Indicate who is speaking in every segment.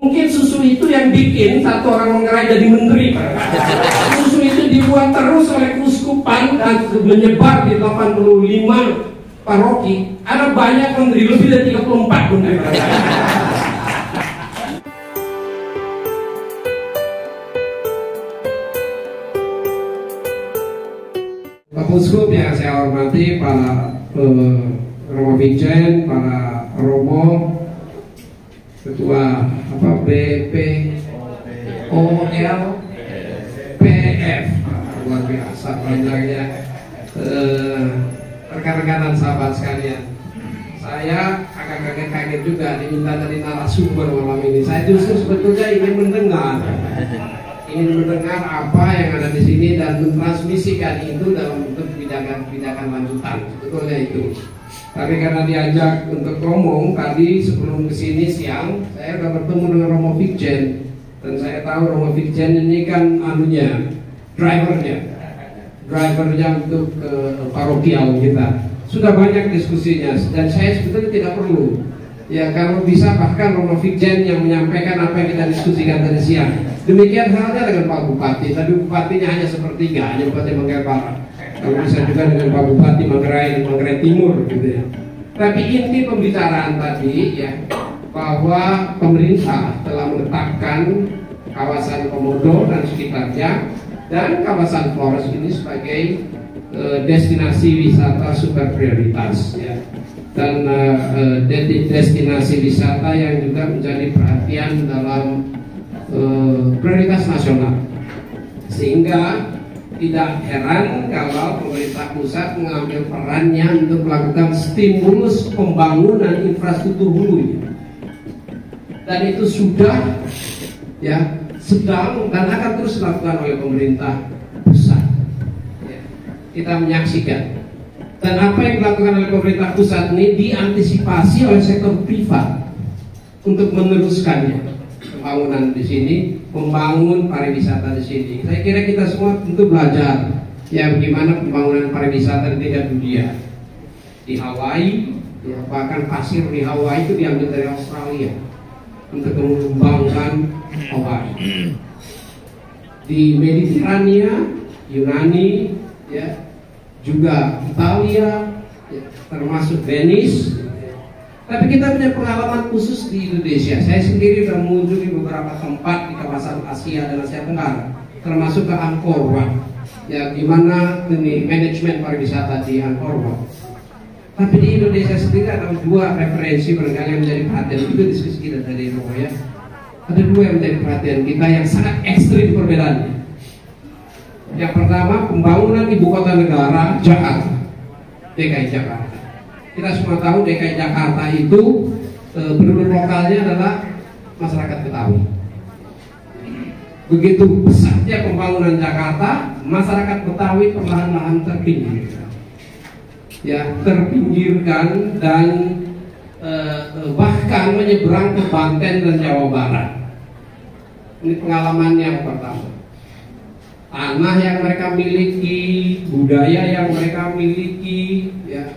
Speaker 1: Mungkin susu itu yang bikin satu orang Manggarai jadi menteri. Susu itu dibuat terus oleh keuskupan dan menyebar di 85 paroki. Ada banyak menteri, lebih dari 34 menteri. Bapak Uskup yang saya hormati, para Romo Vincent, para Romo, Ketua BPOLPF, luar biasa panjangnya, rekan-rekanan sahabat sekalian. Saya agak kaget juga diminta dari narasumber malam ini. Saya justru sebetulnya ingin mendengar apa yang ada di sini dan mentransmisikan itu dalam bentuk kebijakan lanjutan. Sebetulnya itu. Tapi karena diajak untuk ngomong tadi sebelum kesini siang, saya sudah bertemu dengan Romo Vincent dan saya tahu Romo Vincent ini kan drivernya untuk parokial kita. Sudah banyak diskusinya dan saya sebetulnya tidak perlu. Ya kalau bisa bahkan Romo Vincent yang menyampaikan apa yang kita diskusikan tadi siang. Demikian halnya dengan Pak Bupati, tapi Bupatinya hanya sepertiga, hanya Bupati Manggarai Barat. Kalau bisa juga dengan Pak Bupati Manggarai Timur gitu ya. Tapi inti pembicaraan tadi ya bahwa pemerintah telah menetapkan kawasan Komodo dan sekitarnya dan kawasan Flores ini sebagai destinasi wisata super prioritas ya. Dan destinasi wisata yang juga menjadi perhatian dalam prioritas nasional, sehingga tidak heran kalau pemerintah pusat mengambil perannya untuk melakukan stimulus pembangunan infrastruktur hulunya, dan itu sudah ya sedang dan akan terus dilakukan oleh pemerintah pusat ya. Kita menyaksikan dan apa yang dilakukan oleh pemerintah pusat ini diantisipasi oleh sektor privat untuk meneruskannya. Pembangunan di sini, membangun pariwisata di sini. Saya kira kita semua tentu belajar ya bagaimana pembangunan pariwisata di tingkat dunia. Di Hawaii, ya, bahkan pasir di Hawaii itu diambil dari Australia untuk mengembangkan Hawaii. Di Mediterania, Yunani, ya, juga Italia, ya, termasuk Venice. Tapi kita punya pengalaman khusus di Indonesia. Saya sendiri sudah mengunjungi beberapa tempat di kawasan Asia dan Asia Tenggara, termasuk ke Angkor Wat, ya, gimana ini manajemen pariwisata di Angkor Wat. Tapi di Indonesia sendiri ada dua referensi barangkali yang menjadi perhatian itu diskusi kita tadi, ya. Ada dua yang menjadi perhatian kita yang sangat ekstrim perbedaannya. Yang pertama, pembangunan ibu kota negara Jakarta, DKI Jakarta. Kita semua tahu DKI Jakarta itu penduduk lokalnya adalah masyarakat Betawi. Begitu besarnya pembangunan Jakarta, masyarakat Betawi perlahan-lahan terpinggirkan, ya, terpinggirkan dan bahkan menyeberang ke Banten dan Jawa Barat. Ini pengalaman yang pertama. Tanah yang mereka miliki, budaya yang mereka miliki, ya,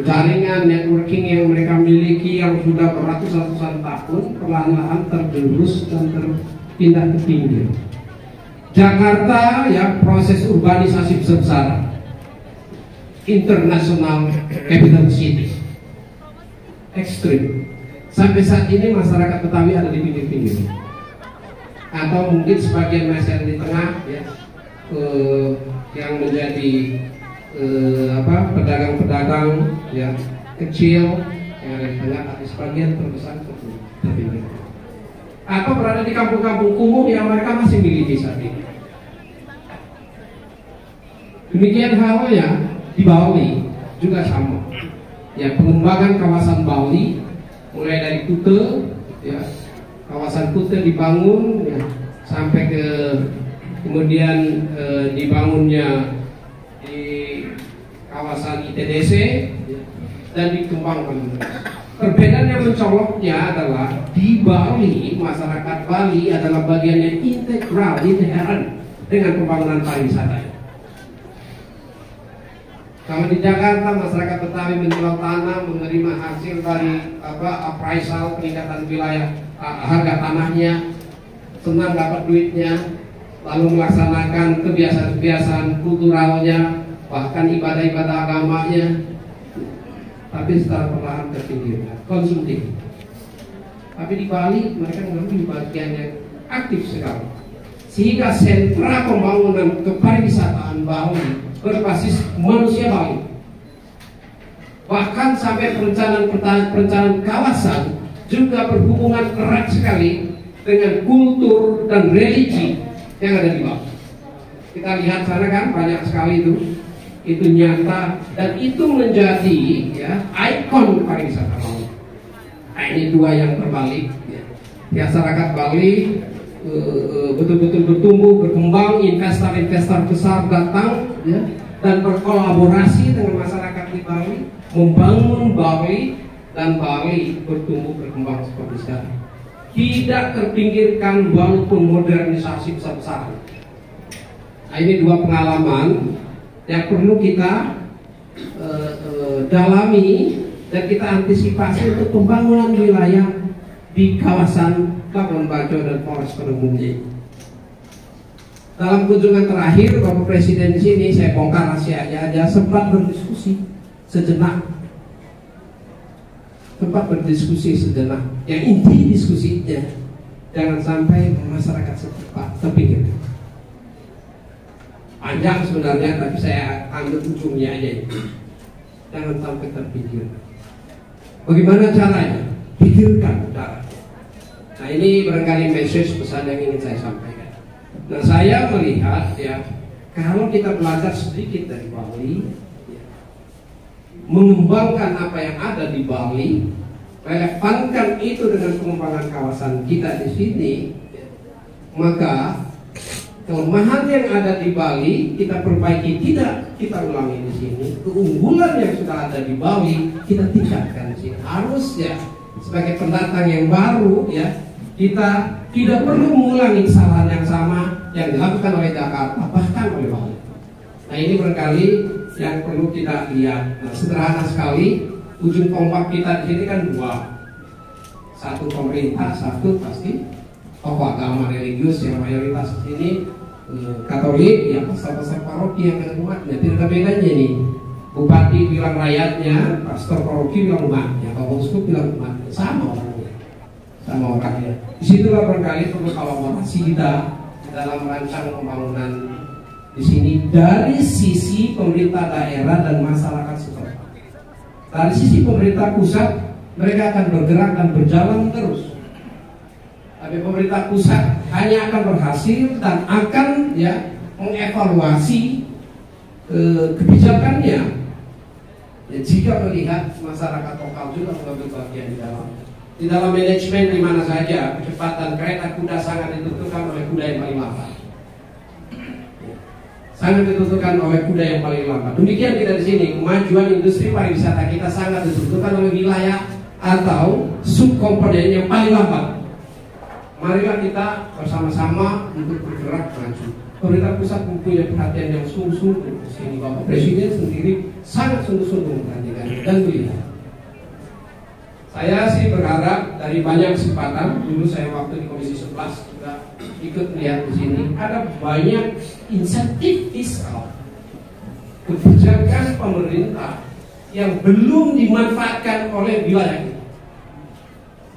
Speaker 1: jaringan networking yang mereka miliki yang sudah beratus-ratusan tahun perlahan-lahan tergerus dan terpindah ke pinggir. Jakarta ya proses urbanisasi besar-besaran, international capital city, ekstrim. Sampai saat ini masyarakat Betawi ada di pinggir-pinggir, atau mungkin sebagian masih ada di tengah ya, yang menjadi pedagang-pedagang ya kecil yang ada di tengah, tapi sebagian terbesar terpinggir atau berada di kampung-kampung kumuh yang mereka masih miliki saat ini. Demikian halnya di Bali juga sama ya, pengembangan kawasan Bali mulai dari Kute ya, kawasan Kute dibangun ya, sampai ke kemudian dibangunnya kawasan ITDC dan dikembangkan. Perbedaan yang mencoloknya adalah di Bali, masyarakat Bali adalah bagian yang integral, inherent dengan pembangunan pariwisata. Kalau di Jakarta masyarakat Betawi menjual tanah, menerima hasil dari appraisal peningkatan wilayah harga tanahnya, senang dapat duitnya, lalu melaksanakan kebiasaan-kebiasaan kulturalnya, bahkan ibadah-ibadah agamanya, tapi secara perlahan terpinggirkan, konsumtif. Tapi di Bali mereka mengambil bagian yang aktif sekali, sehingga sentra pembangunan kepariwisataan Bali berbasis manusia Bali, bahkan sampai perencanaan kawasan juga berhubungan erat sekali dengan kultur dan religi yang ada di Bali. Kita lihat sana kan banyak sekali itu nyata, dan itu menjadi ikon pariwisata Bali. Nah, ini dua yang terbalik. Masyarakat Bali betul-betul bertumbuh, berkembang, investor-investor besar datang dan berkolaborasi dengan masyarakat di Bali, membangun Bali, dan Bali bertumbuh berkembang seperti sekarang. Tidak terpinggirkan walaupun modernisasi besar-besaran. Nah, ini dua pengalaman yang perlu kita dalami dan kita antisipasi untuk pembangunan wilayah di kawasan Labuan Bajo dan Polres Penemunyi. Dalam kunjungan terakhir Bapak Presiden di sini, saya bongkar rahasianya aja, sempat berdiskusi sejenak. Yang inti diskusinya, jangan sampai masyarakat setempat terpinggir. Panjang sebenarnya, tapi saya ambil ujungnya aja ini. Jangan sampai terpinggir. Bagaimana caranya? Pikirkan caranya. Nah, ini barangkali message pesan yang ingin saya sampaikan. Nah, saya melihat kalau kita belajar sedikit dari Bali, mengembangkan apa yang ada di Bali, relevankan itu dengan pengembangan kawasan kita di sini, maka kelemahan yang ada di Bali kita perbaiki, tidak kita ulangi di sini. Keunggulan yang sudah ada di Bali kita tingkatkan di sini. Harus sebagai pendatang yang baru kita tidak perlu mengulangi kesalahan yang sama yang dilakukan oleh Jakarta, bahkan oleh Bali. Nah, ini barangkali yang perlu kita lihat. Nah, sederhana sekali, ujung tombak kita di sini kan dua. Satu pemerintah, satu pasti tokoh agama religius yang mayoritas di sini Katolik, pastor-pastor paroki yang dengan umatnya. Tidak ada bedanya nih. Bupati bilang rakyatnya, pastor paroki bilang umatnya, kalau uskup bilang umatnya, sama orangnya. Disitulah barangkali perlu kolaborasi kita dalam merancang pembangunan di sini dari sisi pemerintah daerah dan masyarakat setempat. Dari sisi pemerintah pusat, mereka akan bergerak dan berjalan terus. Tapi pemerintah pusat hanya akan berhasil dan akan mengevaluasi kebijakannya jika melihat masyarakat lokal juga mengambil bagian di dalam manajemen di mana saja. Kecepatan kereta kuda sangat ditentukan oleh kuda yang paling lambat. Sangat ditentukan oleh kuda yang paling lambat. Demikian kita di sini, kemajuan industri pariwisata kita sangat ditentukan oleh wilayah atau subkomponen yang paling lambat. Marilah kita bersama-sama untuk bergerak maju. Pemerintah pusat mempunyai perhatian yang sungguh-sungguh di sini. Bapak Presiden sendiri sangat sungguh-sungguh memperhatikan dan melihat. Saya sih berharap dari banyak kesempatan, dulu saya waktu di Komisi 11 juga ikut melihat di sini, ada banyak insentif fiskal, kebijakan pemerintah yang belum dimanfaatkan oleh wilayah ini.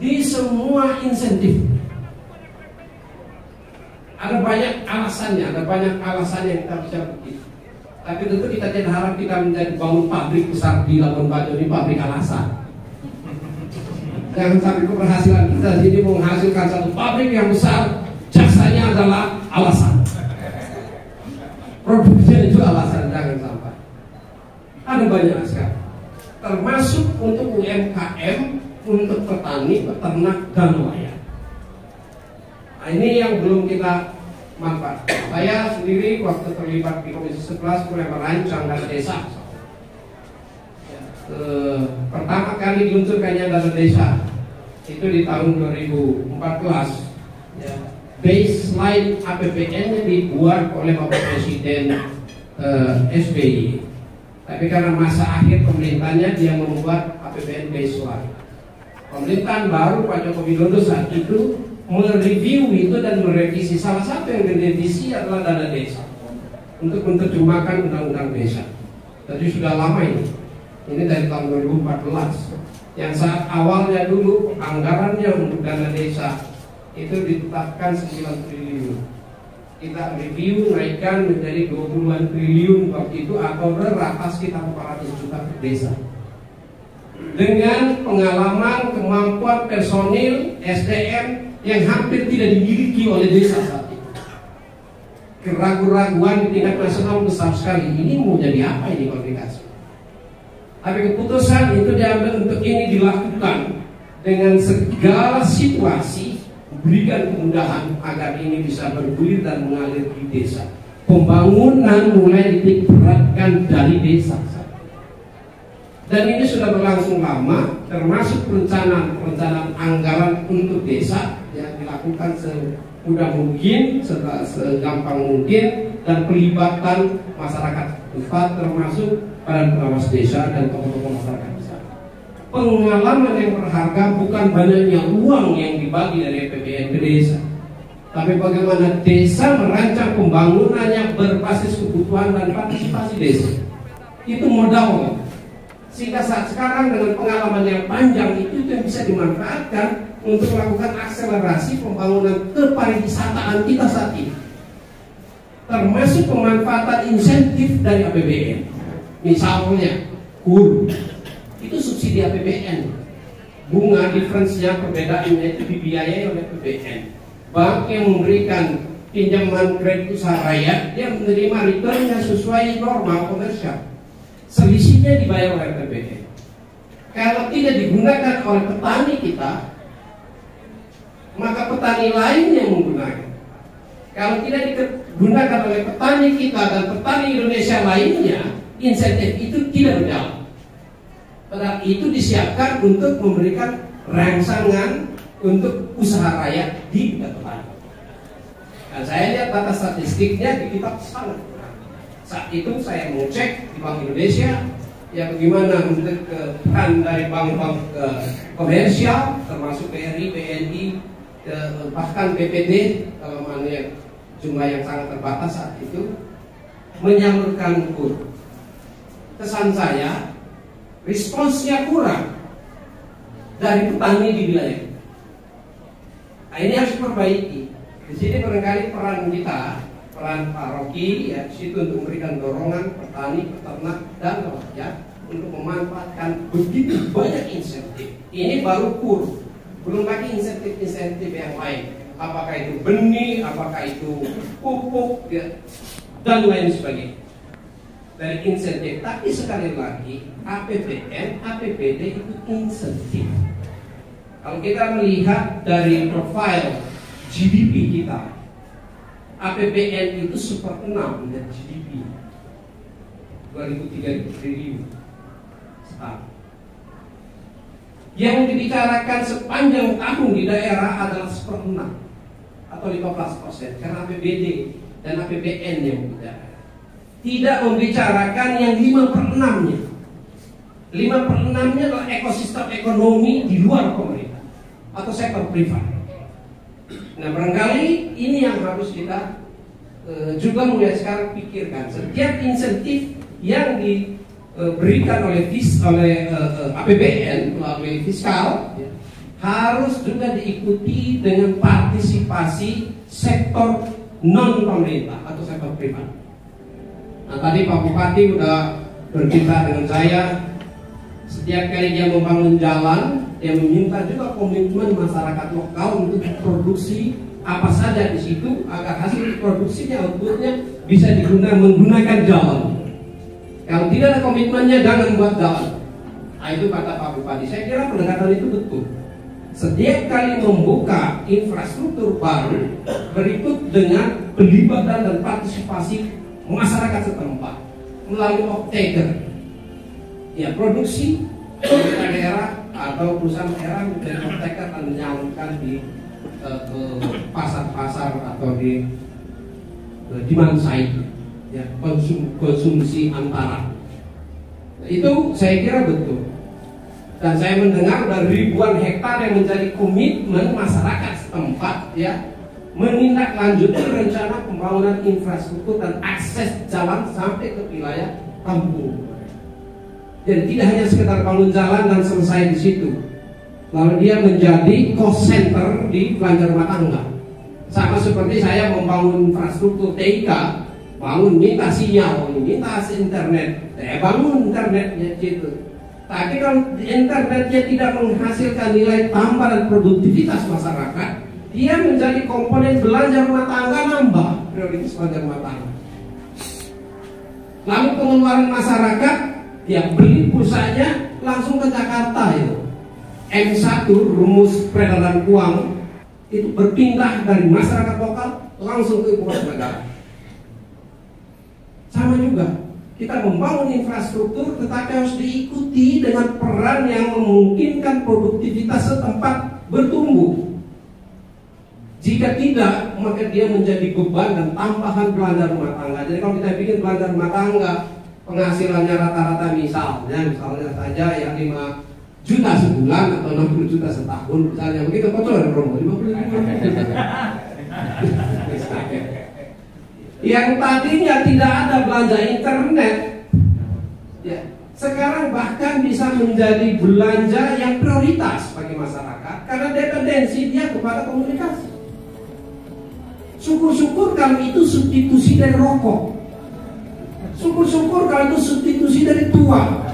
Speaker 1: Di semua insentif ada banyak alasannya, yang kita bisa begitu. Tapi tentu kita tidak harap kita menjadi bangun pabrik besar di Labuan Bajo ini pabrik alasan. Jangan sampai keberhasilan kita sini menghasilkan satu pabrik yang besar, jasanya adalah alasan, produksinya itu alasan. Jangan sampai. Ada banyak sekali, termasuk untuk UMKM, untuk petani, peternak dan nelayan. Nah, ini yang belum kita manfaatkan. Saya sendiri waktu terlibat di Komisi 11 mulai merancang dana desa. Pertama kali diluncurkannya dana desa itu di tahun 2014. Baseline APBN-nya dibuat oleh Bapak Presiden SBY. Tapi karena masa akhir pemerintahnya dia membuat APBN baseline. Pemerintahan baru Pak Joko Widodo saat itu mereview itu dan merevisi. Salah satu yang direvisi adalah dana desa untuk menerjemahkan undang-undang desa. Jadi sudah lama ini. Ini dari tahun 2014. Yang saat awalnya dulu anggarannya untuk dana desa itu ditetapkan 9 triliun. Kita review naikkan menjadi 20-an triliun waktu itu, atau berapa sekitar 400 juta per desa. Dengan pengalaman, kemampuan personil, SDM yang hampir tidak dimiliki oleh desa saat itu. Keraguan-raguan di tingkat nasional besar sekali. Ini mau jadi apa ini komunikasi? Tapi keputusan itu diambil untuk ini dilakukan dengan segala situasi, berikan kemudahan agar ini bisa bergulir dan mengalir di desa. Pembangunan mulai dititik beratkan dari desa. Dan ini sudah berlangsung lama, termasuk perencanaan anggaran untuk desa yang dilakukan semudah mungkin, segampang mungkin, dan pelibatan masyarakat tempat, termasuk para pengawas desa dan tokoh-tokoh masyarakat desa. Pengalaman yang berharga bukan banyaknya uang yang dibagi dari APBN ke desa, tapi bagaimana desa merancang pembangunannya berbasis kebutuhan dan partisipasi desa. Itu modal. Sehingga saat sekarang dengan pengalaman yang panjang itu yang bisa dimanfaatkan untuk melakukan akselerasi pembangunan kepariwisataan kita saat ini, termasuk pemanfaatan insentif dari APBN. Misalnya KUR itu subsidi APBN, bunga diferensinya perbedaannya itu dibiayai oleh APBN. Bank yang memberikan pinjaman kredit usaha rakyat dia menerima returnnya sesuai normal komersial, selisihnya dibayar oleh APBN. Kalau tidak digunakan oleh petani kita, maka petani lain yang menggunakan. Kalau tidak digunakan oleh petani kita dan petani Indonesia lainnya, insentif itu tidak berjalan. Padahal itu disiapkan untuk memberikan rangsangan untuk usaha rakyat di bidang petani. Dan saya lihat data statistiknya di kitab sangat. Saat itu saya mau cek di Bank Indonesia, ya bagaimana untuk peran dari bank-bank komersial, termasuk BRI, BNI, bahkan BPD, kalau mana jumlah yang sangat terbatas saat itu, menyalurkan KUR. Kesan saya, responsnya kurang dari petani di wilayah. Nah, ini harus diperbaiki. Di sini barangkali peran kita, peran paroki ya, di situ untuk memberikan dorongan petani, peternak dan rakyat untuk memanfaatkan begitu banyak insentif. Ini baru KUR, belum lagi insentif-insentif yang lain. Apakah itu benih, apakah itu pupuk, ya, dan lain sebagainya. Dari insentif, tapi sekali lagi APBN, APBD itu insentif. Kalau kita melihat dari profil GDP kita, APBN itu 1/6 dari GDP 2003 triliun. Yang dibicarakan sepanjang tahun di daerah adalah 1/6 atau 15%, karena APBD dan APBN yang bicara. Tidak membicarakan yang 5/6-nya. 5/6-nya adalah ekosistem ekonomi di luar pemerintah atau sektor privat. Nah, barangkali ini yang harus kita juga mulai sekarang pikirkan. Setiap insentif yang diberikan oleh APBN melalui fiskal ya, harus juga diikuti dengan partisipasi sektor non pemerintah atau sektor privat. Nah, tadi Pak Bupati sudah berbicara dengan saya. Setiap kali dia membangun jalan, dia meminta juga komitmen masyarakat lokal untuk produksi apa saja di situ agar hasil produksinya, outputnya bisa menggunakan jalan. Kalau tidak ada komitmennya, jangan buat jalan. Nah, itu kata Pak Bupati. Saya kira pendekatan itu betul. Setiap kali membuka infrastruktur baru, berikut dengan pelibatan dan partisipasi masyarakat setempat melalui off-taker, ya, produksi pemerintah daerah atau perusahaan daerah menjadi off-taker dan menyalurkan di ke pasar-pasar atau di demand side, ya, konsumsi antara. Nah, itu saya kira betul. Dan saya mendengar dari ribuan hektar yang menjadi komitmen masyarakat setempat ya, menindaklanjuti rencana pembangunan infrastruktur dan akses jalan sampai ke wilayah kampung. Jadi tidak hanya sekedar bangun jalan dan selesai di situ, lalu dia menjadi cost center di belanja rumah tangga. Sama seperti saya membangun infrastruktur TIK, bangun minta sinyal, minta internet, saya bangun internetnya gitu. Tapi kalau internetnya tidak menghasilkan nilai tambah dan produktivitas masyarakat, dia menjadi komponen belanja rumah tangga nambah prioritas belanja rumah tangga. Lalu pengeluaran masyarakat, dia beli pulsanya langsung ke Jakarta itu. M1 rumus peredaran uang itu berpindah dari masyarakat lokal langsung ke ibu kota negara. Sama juga. Kita membangun infrastruktur tetapi harus diikuti dengan peran yang memungkinkan produktivitas setempat bertumbuh. Jika tidak, maka dia menjadi beban dan tambahan belanja rumah tangga. Jadi kalau kita bikin belanja rumah tangga, penghasilannya rata-rata misalnya saja ya 5 juta sebulan atau 60 juta setahun misalnya, begitu kocok ada promo 50 juta. Yang tadinya tidak ada belanja internet ya, sekarang bahkan bisa menjadi belanja yang prioritas bagi masyarakat karena dependensi dia kepada komunikasi. Syukur-syukur kalau itu substitusi dari rokok, syukur-syukur kalau itu substitusi dari tua,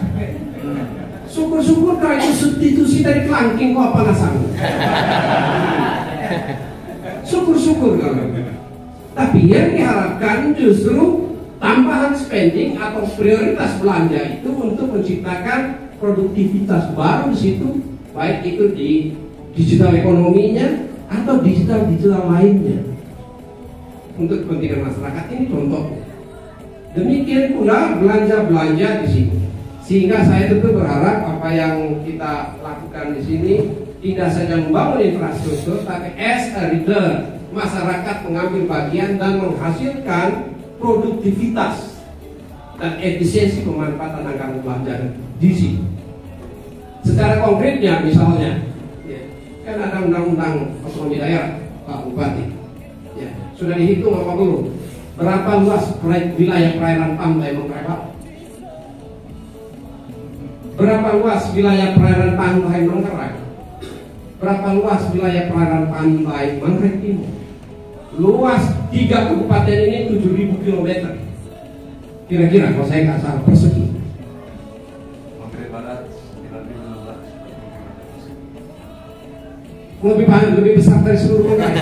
Speaker 1: syukur-syukur kalau itu substitusi dari kelangking kok panasan. Syukur-syukur kalau. Tapi yang diharapkan justru tambahan spending atau prioritas belanja itu untuk menciptakan produktivitas baru di situ, baik itu di digital ekonominya atau digital lainnya untuk kepentingan masyarakat. Ini contoh. Demikian pula belanja di sini. Sehingga saya tentu berharap apa yang kita lakukan di sini tidak saja membangun infrastruktur, tapi as a return masyarakat mengambil bagian dan menghasilkan produktivitas dan efisiensi pemanfaatan anggaran belanja di sini. Secara konkretnya misalnya, ya, kan ada undang-undang otonomi daerah Pak Bupati, ya, sudah dihitung apa belum? Berapa luas wilayah perairan pantai Manggarai? Berapa luas wilayah perairan pantai Manggarai? Berapa luas wilayah perairan pantai Manggarai Timur? Luas 3 kabupaten ini 7.000 km. Kira-kira kalau saya nggak salah persegi.
Speaker 2: Manggarai Barat 9.000
Speaker 1: lebih besar dari seluruh Manggarai.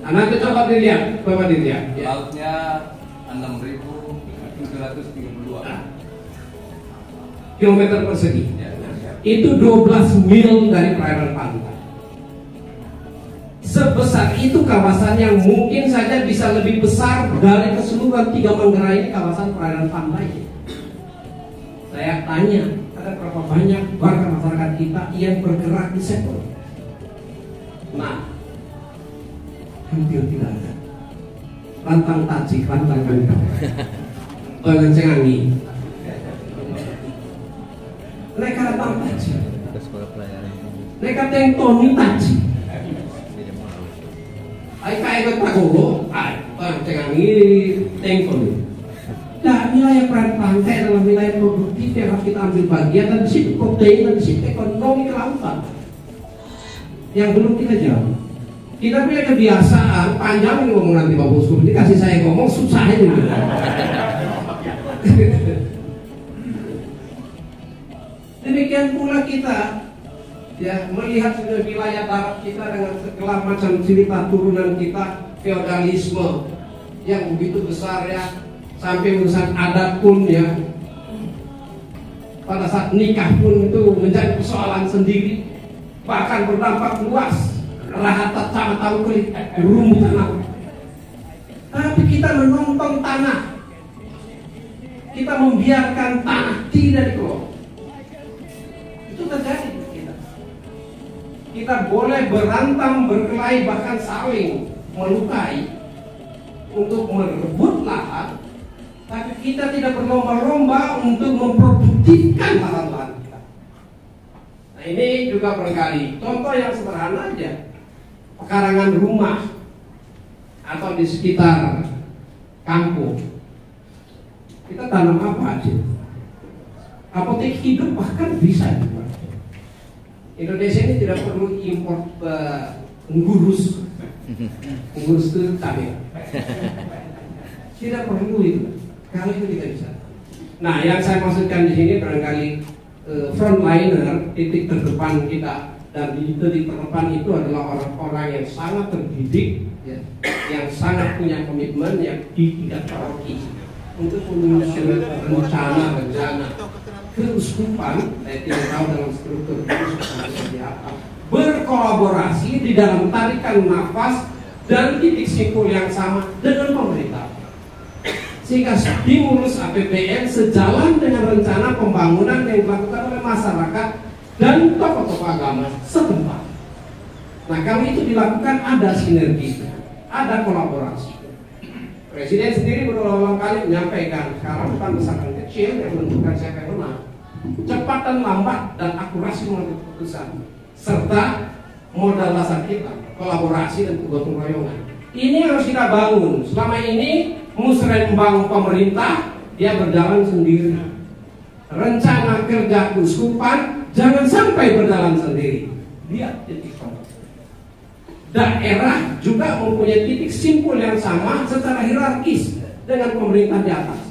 Speaker 1: Nah, nanti coba dilihat, Bapak dilihat.
Speaker 2: Lautnya 6.732
Speaker 1: kilometer persegi. Itu 12 mil dari perairan pantai. Sebesar itu kawasan yang mungkin saja bisa lebih besar dari keseluruhan 3 Manggarai ini, kawasan perairan pantai. Saya tanya, ada berapa banyak warga masyarakat kita yang bergerak di sektor? Nah, hampir tidak ada. Rantang Taci, rantang Kangkang, Cengangi. Mereka rantang Taci. Mereka tentoni Taci. Ay kaya Tagolo, Cengangi, tentoni. Nah, wilayah perairan pantai adalah wilayah produktif yang harus kita ambil bagian, dan di situ protein, dan di situ ekonomi kelautan yang belum kita jawab. Kita punya kebiasaan panjang ngomong nanti Pak Bosku, ini kasih saya ngomong susah ini. Demikian pula kita ya melihat wilayah darat kita dengan segala macam cerita turunan kita, feodalisme yang begitu besar ya, sampai urusan adat pun ya, pada saat nikah pun itu menjadi persoalan sendiri, bahkan berdampak luas. Rahatat sama tahu kulit rumah tanah. Tapi kita menonton tanah, kita membiarkan tanah tidak dikelola. Itu terjadi di kita. Kita boleh berantam, berkelahi, bahkan saling melukai untuk merebut lahan, tapi kita tidak berlomba-lomba untuk memproduktifkan lahan-lahan kita. Nah ini juga barangkali contoh yang sederhana aja, pekarangan rumah atau di sekitar kampung kita tanam apa aja. Apotek hidup bahkan bisa juga. Indonesia ini tidak perlu impor ngurus itu cabai. Tidak perlu itu. Kalau itu kita bisa. Nah, yang saya maksudkan di sini barangkali frontliner, titik terdepan kita, dan di titik terdepan itu adalah orang-orang yang sangat terdidik, ya, yang sangat punya komitmen yang di tingkat paroki untuk menyusun rencana keuskupan. Saya tidak tahu dalam struktur keuskupan seperti apa. Berkolaborasi di dalam tarikan nafas dan titik simpul yang sama dengan pemerintah, sehingga stimulus APBN sejalan dengan rencana pembangunan yang dilakukan oleh masyarakat dan tokoh-tokoh agama setempat. Nah, kalau itu dilakukan ada sinergi, ada kolaborasi. Presiden sendiri berulang-ulang kali menyampaikan sekarang bukan besarkan kecil yang menentukan siapa yang menang, cepat dan lambat dan akurasi mengambil keputusan, serta modal dasar kita kolaborasi dan gotong royongan. Ini harus kita bangun. Selama ini musrembang pemerintah dia berjalan sendiri. Rencana kerja keuskupan jangan sampai berjalan sendiri. Lihat titik temu. Daerah juga mempunyai titik simpul yang sama secara hierarkis dengan pemerintah di atas,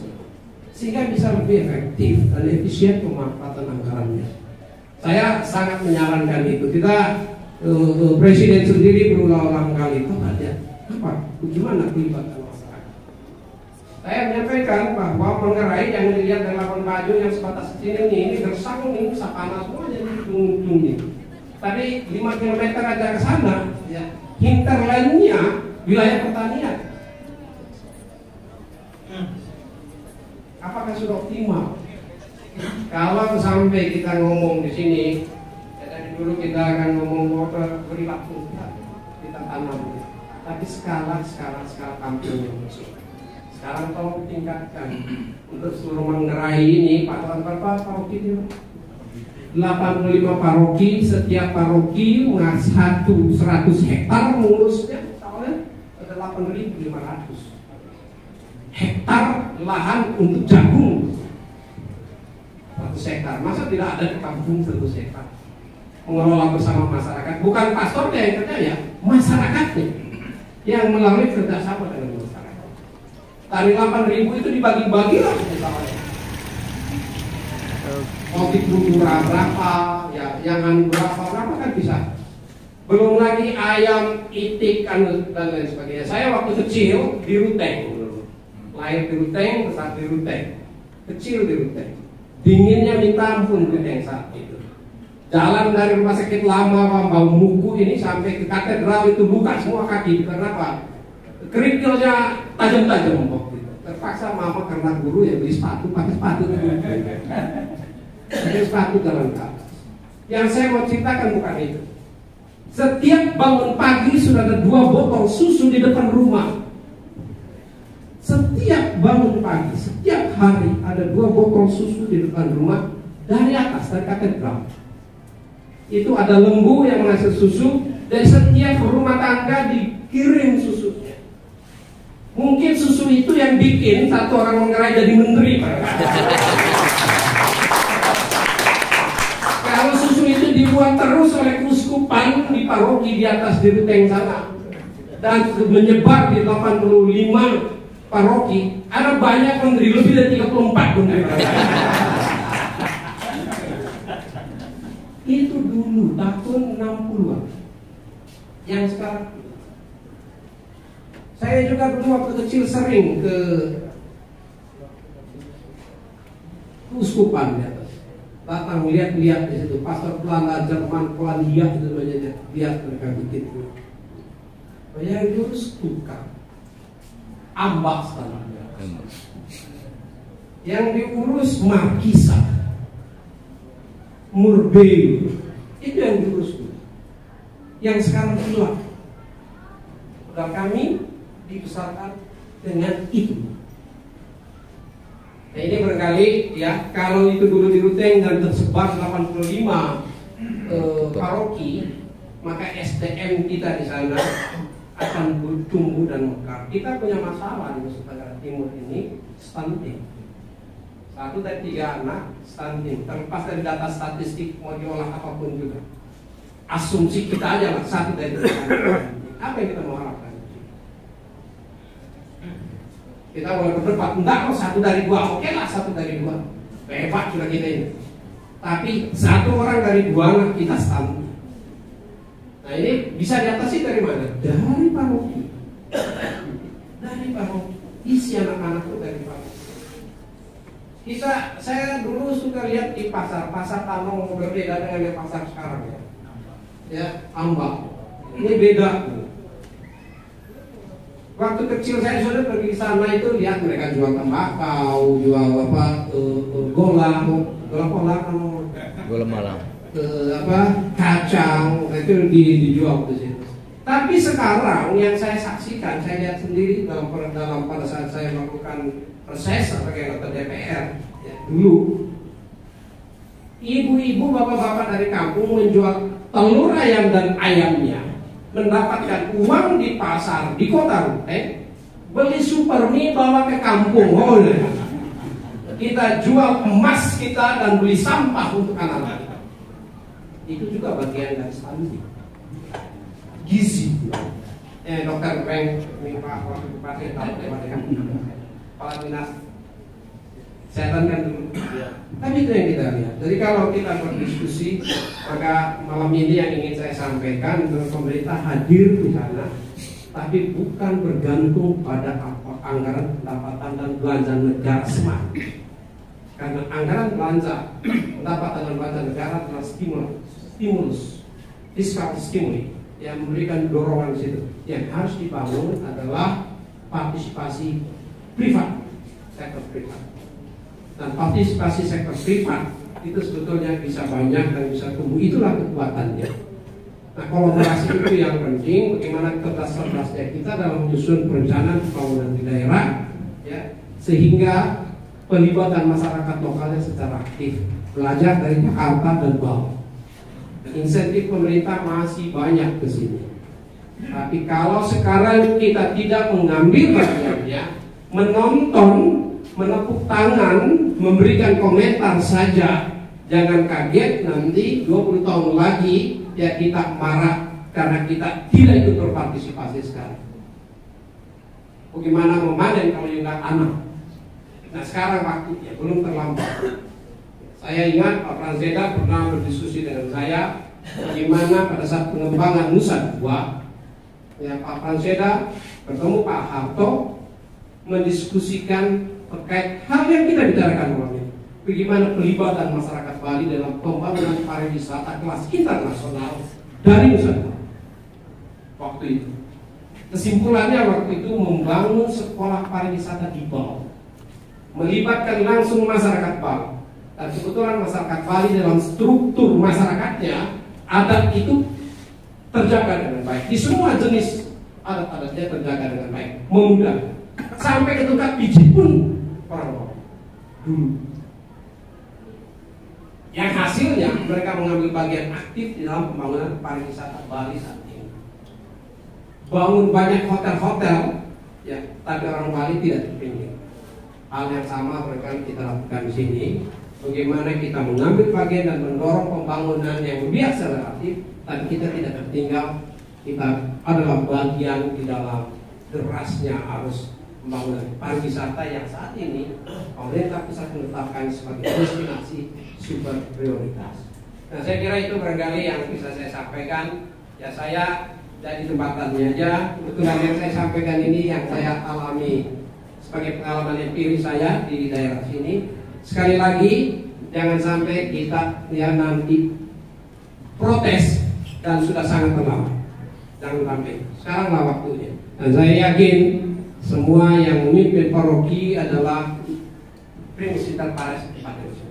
Speaker 1: sehingga bisa lebih efektif dan efisien pemanfaatan anggarannya. Saya sangat menyarankan itu. Kita Presiden sendiri berulang-ulang kali itu aja apa? Gimana pelibatan masyarakat? Saya menyampaikan bahwa Manggarai jangan dilihat dari lapangan baju yang sebatas kecil ini gersang ini sapana semua jadi ujung-ujung ini. Tadi 5 km aja ke sana, ya, hinterlandnya wilayah pertanian. Apakah sudah optimal? Kalau sampai kita ngomong di sini, ya dari dulu kita akan ngomong perilaku kita tanam, tapi skala kampung yang masuk. Sekarang tolong tingkatkan untuk seluruh Manggarai ini, Pak berapa paroki itu? 85 paroki, setiap paroki 100 hektar mengurusnya, soalnya ada 8.500 hektar lahan untuk jagung. 100 hektar, masa tidak ada di kampung 100 hektar? Mengelola bersama masyarakat, bukan pastornya yang kerja ya, masyarakatnya yang melalui kerjasama dengan masyarakat. Dari 8.000 itu dibagi-bagi lah misalnya. Mau dikultura berapa, ya, jangan berapa kan bisa. Belum lagi ayam, itik, dan lain sebagainya. Saya waktu kecil di Ruteng, lahir di Ruteng, besar di Ruteng, kecil di Ruteng. Dinginnya minta ampun Ruteng saat itu. Jalan dari rumah sakit lama bau muku ini sampai ke katedral itu buka semua kaki. Karena apa? Kerikilnya tajam-tajam waktu itu. Terpaksa mama karena guru ya beli sepatu, pakai sepatu. Pakai sepatu jalan kaki. Yang saya mau ceritakan bukan itu. Setiap bangun pagi sudah ada 2 botol susu di depan rumah. Setiap bangun pagi, setiap hari ada 2 botol susu di depan rumah dari atas, dari katedral. Itu ada lembu yang menghasil susu, dan setiap rumah tangga dikirim susunya. Mungkin susu itu yang bikin satu orang Manggarai jadi menteri. Kalau susu itu dibuat terus oleh keuskupan di paroki di atas di Ruteng sana dan menyebar di 85 paroki, ada banyak menteri, lebih dari 34 menteri. Itu dulu tahun 60-an. Yang sekarang, saya juga dulu waktu kecil sering ke keuskupan di atas. Datang lihat-lihat di situ, pastor Belanda, Jerman, Polandia itu namanya, lihat mereka bikin. Yang diurus tukang, ambas tanahnya. Yang diurus markisa, murbei, itu yang diurus. Yang sekarang hilang. Dan kami dibesarkan dengan itu. Nah ini barangkali ya, kalau itu dulu di Ruteng dan tersebar 85 paroki, maka SDM kita di sana akan tumbuh dan mekar. Kita punya masalah di Nusa Tenggara Timur ini, stunting. 1 dari 3 anak stunting. Terlepas dari data statistik mau diolah apapun juga, asumsi kita aja lah 1 dari 3 anak. Apa yang kita mau harapkan? Kita boleh berdebat, enggak kok 1 dari 2, oke lah 1 dari 2, hebat sudah kita ini. Tapi 1 orang dari 2 anak kita stunting. Nah ini bisa diatasi dari mana? Dari paroki. Dari paroki. Isi anak-anak itu dari paroki. Saya dulu suka lihat di pasar Tanong berbeda dengan yang pasar sekarang ya. Ya, Ambak. Ini beda. Waktu kecil saya sudah pergi ke sana itu lihat mereka jual tembakau, jual gola malam, kacang, itu dijual di situ. Tapi sekarang yang saya saksikan, saya lihat sendiri dalam pada saat saya melakukan reses sebagai anggota DPR ya, dulu ibu-ibu bapak-bapak dari kampung menjual telur ayam dan ayamnya, mendapatkan uang di pasar di kota beli super mie bawa ke kampung. Kita jual emas kita dan beli sampah untuk anak-anak kita. Itu juga bagian dari stunting. Gizi. Dokter Peng, ini Pak Wakil Bupati tahu kepala dinas kesehatan kan dulu. Tapi itu yang kita lihat. Jadi kalau kita berdiskusi, maka malam ini yang ingin saya sampaikan, pemerintah hadir di sana, tapi bukan bergantung pada anggaran pendapatan dan belanja negara semata. Karena anggaran belanja, pendapatan dan belanja negara adalah stimulus, fiskal stimuli yang memberikan dorongan di situ. Yang harus dibangun adalah partisipasi privat, sektor privat. Dan partisipasi sektor privat itu sebetulnya bisa banyak dan bisa tumbuh. Itulah kekuatannya. Nah, kolaborasi itu yang penting. Bagaimana cerdas-cerdasnya kita dalam menyusun perencanaan pembangunan di daerah, ya, sehingga pelibatan masyarakat lokalnya secara aktif, belajar dari Jakarta dan bawah. Insentif pemerintah masih banyak ke sini. Tapi kalau sekarang kita tidak mengambil bagiannya, menonton, menepuk tangan, memberikan komentar saja, jangan kaget nanti 20 tahun lagi ya kita marah karena kita tidak ikut berpartisipasi sekarang. Bagaimana memanen kalau yang nggak anak? Nah sekarang waktunya, belum terlambat. Saya ingat Pak Pranzeda pernah berdiskusi dengan saya bagaimana pada saat pengembangan Nusa Dua, ya, Pak Pranzeda bertemu Pak Harto mendiskusikan terkait hal yang kita bicarakan malam ini. Bagaimana pelibatan masyarakat Bali dalam pembangunan pariwisata kelas internasional dari Nusa Dua. Waktu itu, kesimpulannya waktu itu membangun sekolah pariwisata di Bali, melibatkan langsung masyarakat Bali. Dan kebetulan masyarakat Bali dalam struktur masyarakatnya, adat itu terjaga dengan baik. Di semua jenis adat-adatnya terjaga dengan baik, memudahkan. Sampai ke tukang pijit pun orang dulu. Yang hasilnya mereka mengambil bagian aktif di dalam pembangunan pariwisata Bali saat ini. Bangun banyak hotel-hotel, ya, tapi orang Bali tidak terpinggir. Hal yang sama mereka kita lakukan di sini. Bagaimana kita mengambil bagian dan mendorong pembangunan yang lebih akseleratif, tapi kita tidak tertinggal. Kita adalah bagian di dalam derasnya arus pembangunan pariwisata yang saat ini pemerintah pusat menetapkan sebagai destinasi super prioritas. Nah, saya kira itu barangkali yang bisa saya sampaikan. Ya, saya dari tempatannya aja. Kebetulan yang saya sampaikan ini yang saya alami sebagai pengalaman empiris saya di daerah sini. Sekali lagi, jangan sampai kita ya nanti protes dan sudah sangat terlambat. Jangan sampai. Sekaranglah waktunya. Dan saya yakin semua yang memimpin paroki adalah primus inter pares Bupati Nusa.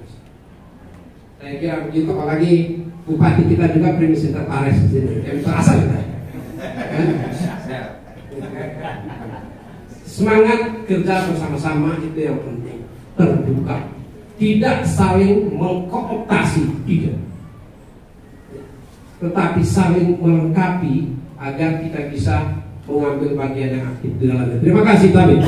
Speaker 1: Saya kira begitu, apalagi bupati kita juga primus inter pares di sini. Yang terasa kita. Semangat kerja bersama-sama itu yang penting. Terbuka. Tidak saling mengkooptasi, tidak. tetapi saling melengkapi agar kita bisa mengambil bagian yang aktif di dalamnya. Terima kasih, Tabit.